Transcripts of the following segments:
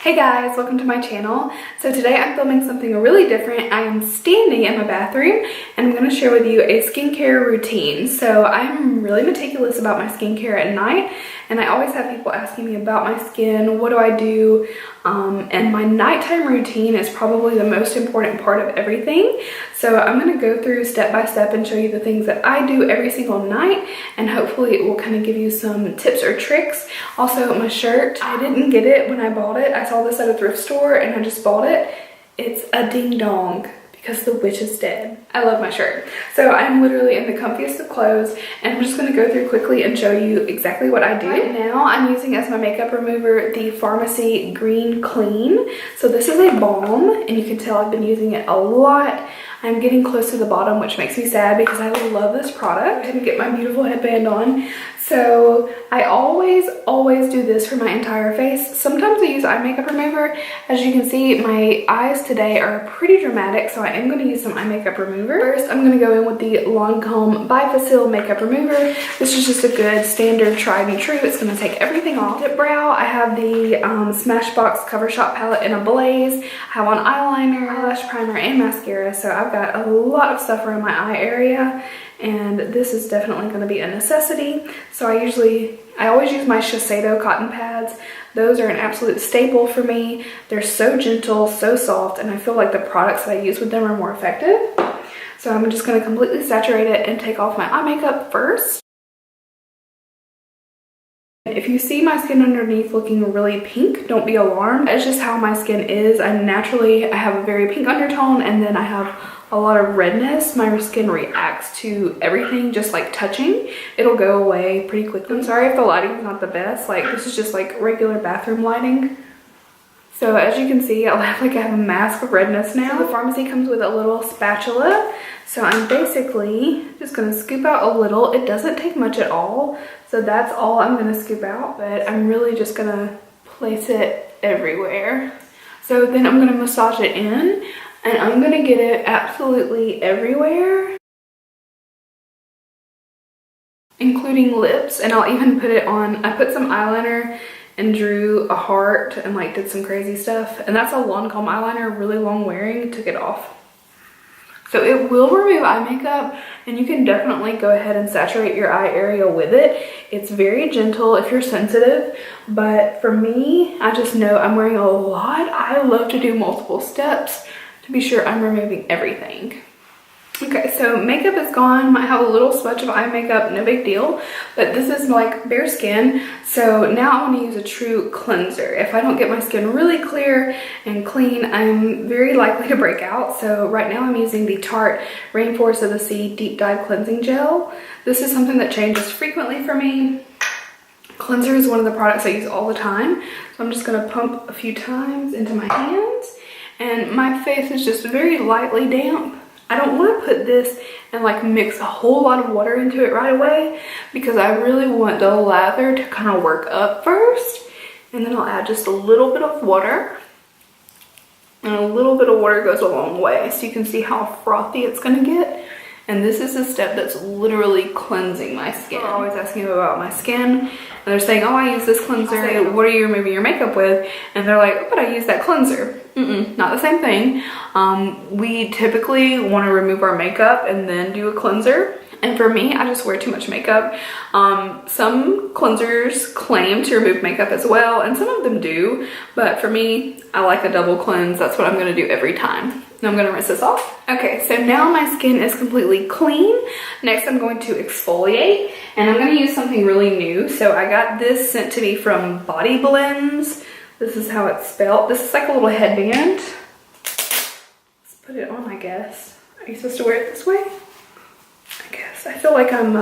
Hey guys, welcome to my channel. So today I'm filming something really different. I am standing in my bathroom and I'm going to share with you a skincare routine. So I'm really meticulous about my skincare at night, and I always have people asking me about my skin, what do I do, and my nighttime routine is probably the most important part of everything. So I'm going to go through step by step and show you the things that I do every single night, and hopefully it will kind of give you some tips or tricks. Also, my shirt, I didn't get it when I bought it. I saw this at a thrift store and I just bought it. It's a ding dong because the witch is dead. I love my shirt. So I'm literally in the comfiest of clothes, and I'm just going to go through quickly and show you exactly what I do. Right now I'm using as my makeup remover the Pharmacy Green Clean. So this is a balm and you can tell I've been using it a lot. I'm getting close to the bottom, which makes me sad because I love this product. I didn't get my beautiful headband on. So I always do this for my entire face. Sometimes I use eye makeup remover. As you can see, my eyes today are pretty dramatic, so I am going to use some eye makeup remover. First, I'm going to go in with the Lancome Bifacil makeup remover. This is just a good standard tried and true. It's going to take everything off. Dip brow, I have the Smashbox Cover Shop palette in a blaze. I have on eyeliner, eyelash primer, and mascara. So I've got a lot of stuff around my eye area, and this is definitely going to be a necessity. So I always use my Shiseido cotton pads. Those are an absolute staple for me. They're so gentle, so soft, and I feel like the products that I use with them are more effective. So I'm just going to completely saturate it and take off my eye makeup first. If you see my skin underneath looking really pink, don't be alarmed. It's just how my skin is. I have a very pink undertone, and then I have a lot of redness. My skin reacts to everything, just like touching. It'll go away pretty quickly. I'm sorry if the lighting is not the best. Like, this is just like regular bathroom lighting. So as you can see, I have a mask of redness now. So the Pharmacy comes with a little spatula. So I'm basically just going to scoop out a little. It doesn't take much at all. So that's all I'm going to scoop out. But I'm really just going to place it everywhere. So then I'm going to massage it in. And I'm going to get it absolutely everywhere, including lips. And I'll even put it on, I put some eyeliner and drew a heart and like did some crazy stuff. And that's a Lancome eyeliner, really long wearing, took it off. So it will remove eye makeup, and you can definitely go ahead and saturate your eye area with it. It's very gentle if you're sensitive, but for me, I just know I'm wearing a lot. I love to do multiple steps to be sure I'm removing everything. Okay, so makeup is gone. Might have a little smudge of eye makeup, no big deal, but this is like bare skin. So now I'm going to use a true cleanser. If I don't get my skin really clear and clean, I'm very likely to break out. So right now I'm using the Tarte Rainforest of the Sea Deep Dive Cleansing Gel. This is something that changes frequently for me. Cleanser is one of the products I use all the time. So I'm just going to pump a few times into my hands, and my face is just very lightly damp. I don't want to put this and like mix a whole lot of water into it right away, because I really want the lather to kind of work up first, and then I'll add just a little bit of water, and a little bit of water goes a long way. So you can see how frothy it's going to get. And this is a step that's literally cleansing my skin. They're always asking me about my skin, and they're saying, oh, I use this cleanser. What are you removing your makeup with? And they're like, oh, but I use that cleanser. Not the same thing. We typically want to remove our makeup and then do a cleanser. And for me, I just wear too much makeup. Some cleansers claim to remove makeup as well, and some of them do. But for me, I like a double cleanse. That's what I'm going to do every time. Now I'm going to rinse this off. Okay, so now my skin is completely clean. Next, I'm going to exfoliate, and I'm going to use something really new. So I got this sent to me from Bodyblendz. This is how it's spelled. This is like a little headband. Let's put it on, I guess. Are you supposed to wear it this way? I guess. I feel like I'm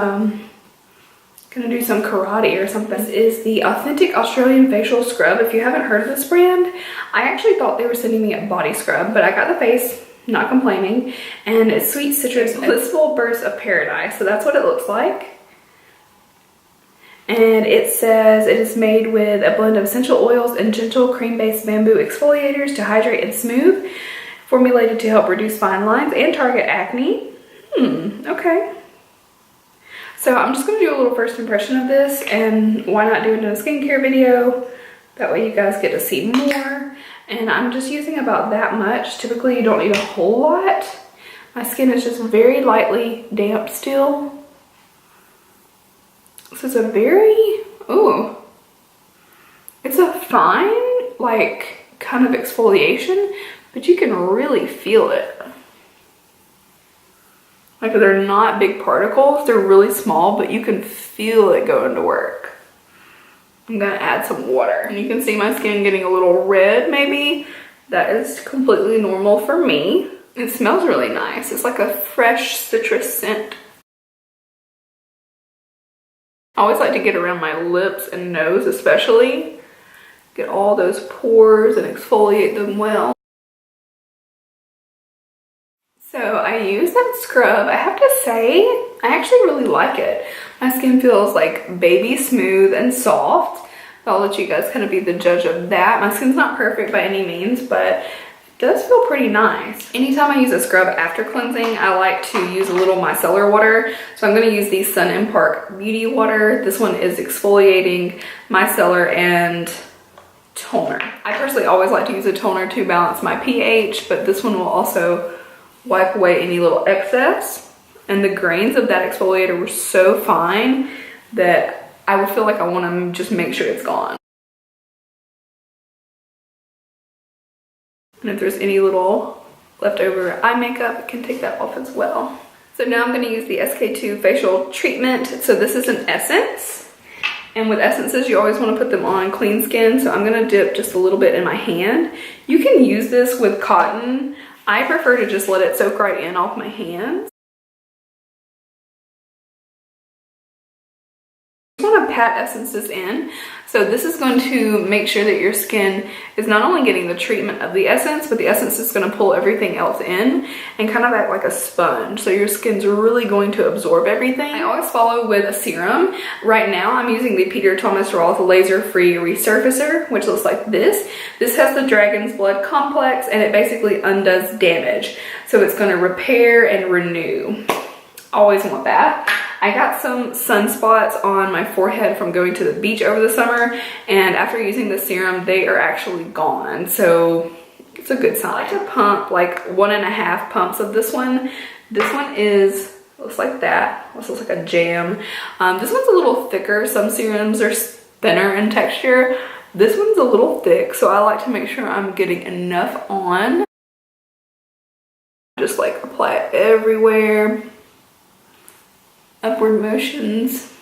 gonna do some karate or something. This is the Authentic Australian Facial Scrub. If you haven't heard of this brand, I actually thought they were sending me a body scrub, but I got the face, not complaining, and it's sweet citrus, blissful burst of paradise. So that's what it looks like. And it says it is made with a blend of essential oils and gentle cream-based bamboo exfoliators to hydrate and smooth, formulated to help reduce fine lines and target acne. Okay. So I'm just going to do a little first impression of this, and why not do it in a skincare video? That way you guys get to see more. And I'm just using about that much. Typically you don't need a whole lot. My skin is just very lightly damp still. This is a very, ooh, it's a fine, like, kind of exfoliation, but you can really feel it. Like, they're not big particles, they're really small, but you can feel it going to work. I'm gonna add some water. And you can see my skin getting a little red maybe. That is completely normal for me. It smells really nice. It's like a fresh citrus scent. I always like to get around my lips and nose especially. Get all those pores and exfoliate them well. So I use that scrub. I have to say, I actually really like it. My skin feels like baby smooth and soft. I'll let you guys kind of be the judge of that. My skin's not perfect by any means, but it does feel pretty nice. Anytime I use a scrub after cleansing, I like to use a little micellar water. So I'm gonna use the Sun and Park Beauty Water. This one is exfoliating, micellar, and toner. I personally always like to use a toner to balance my pH, but this one will also wipe away any little excess. And the grains of that exfoliator were so fine that I would feel like I want to just make sure it's gone. And if there's any little leftover eye makeup, I can take that off as well. So now I'm going to use the SK-II facial treatment. So this is an essence. And with essences, you always want to put them on clean skin. So I'm going to dip just a little bit in my hand. You can use this with cotton. I prefer to just let it soak right in off my hands. You want to pat essences in. So this is going to make sure that your skin is not only getting the treatment of the essence, but the essence is going to pull everything else in and kind of act like a sponge. So your skin's really going to absorb everything. I always follow with a serum. Right now I'm using the Peter Thomas Roth Laser Free Resurfacer, which looks like this. This has the Dragon's Blood Complex and it basically undoes damage. So it's going to repair and renew. Always want that. I got some sunspots on my forehead from going to the beach over the summer, and after using the serum, they are actually gone. So it's a good sign. I like to pump like 1.5 pumps of this one. This one looks like that. This looks like a jam. This one's a little thicker. Some serums are thinner in texture. This one's a little thick, so I like to make sure I'm getting enough on. Just like apply it everywhere. Upward motions.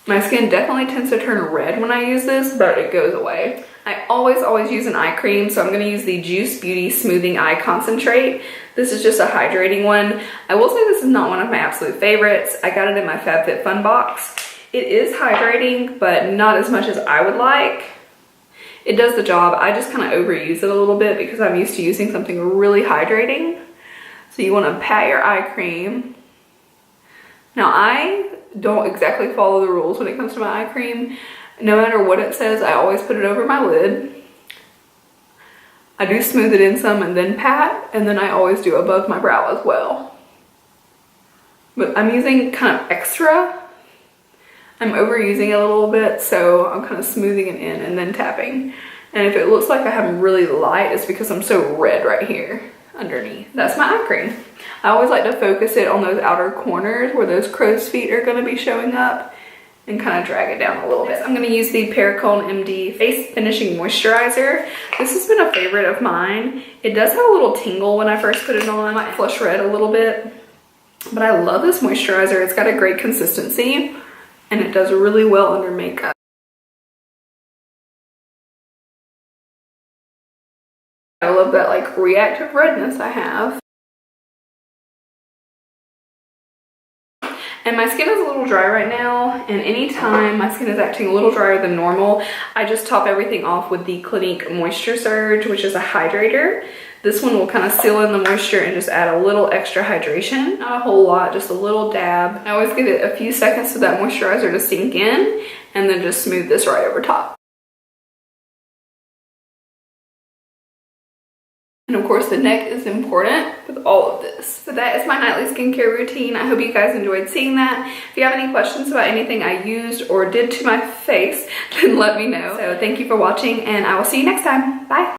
My skin definitely tends to turn red when I use this, but it goes away. I always use an eye cream, so I'm going to use the Juice Beauty Smoothing Eye Concentrate. This is just a hydrating one. I will say this is not one of my absolute favorites. I got it in my FabFitFun box. It is hydrating, but not as much as I would like. It does the job. I just kind of overuse it a little bit because I'm used to using something really hydrating. So you want to pat your eye cream. Now I don't exactly follow the rules when it comes to my eye cream. No matter what it says, I always put it over my lid. I do smooth it in some and then pat, and then I always do above my brow as well. But I'm using kind of extra. I'm overusing it a little bit, so I'm kind of smoothing it in and then tapping. And if it looks like I have really light, it's because I'm so red right here underneath. That's my eye cream. I always like to focus it on those outer corners where those crow's feet are going to be showing up and kind of drag it down a little bit. I'm going to use the Pericone MD Face Finishing Moisturizer. This has been a favorite of mine. It does have a little tingle when I first put it on. I might flush red a little bit, but I love this moisturizer. It's got a great consistency and it does really well under makeup. I love that like reactive redness I have. And my skin is a little dry right now, and anytime my skin is acting a little drier than normal, I just top everything off with the Clinique Moisture Surge, which is a hydrator. This one will kind of seal in the moisture and just add a little extra hydration. Not a whole lot, just a little dab. I always give it a few seconds for that moisturizer to sink in, and then just smooth this right over top. And of course the neck is important with all of this. So that is my nightly skincare routine. I hope you guys enjoyed seeing that. If you have any questions about anything I used or did to my face, then let me know. So thank you for watching and I will see you next time. Bye.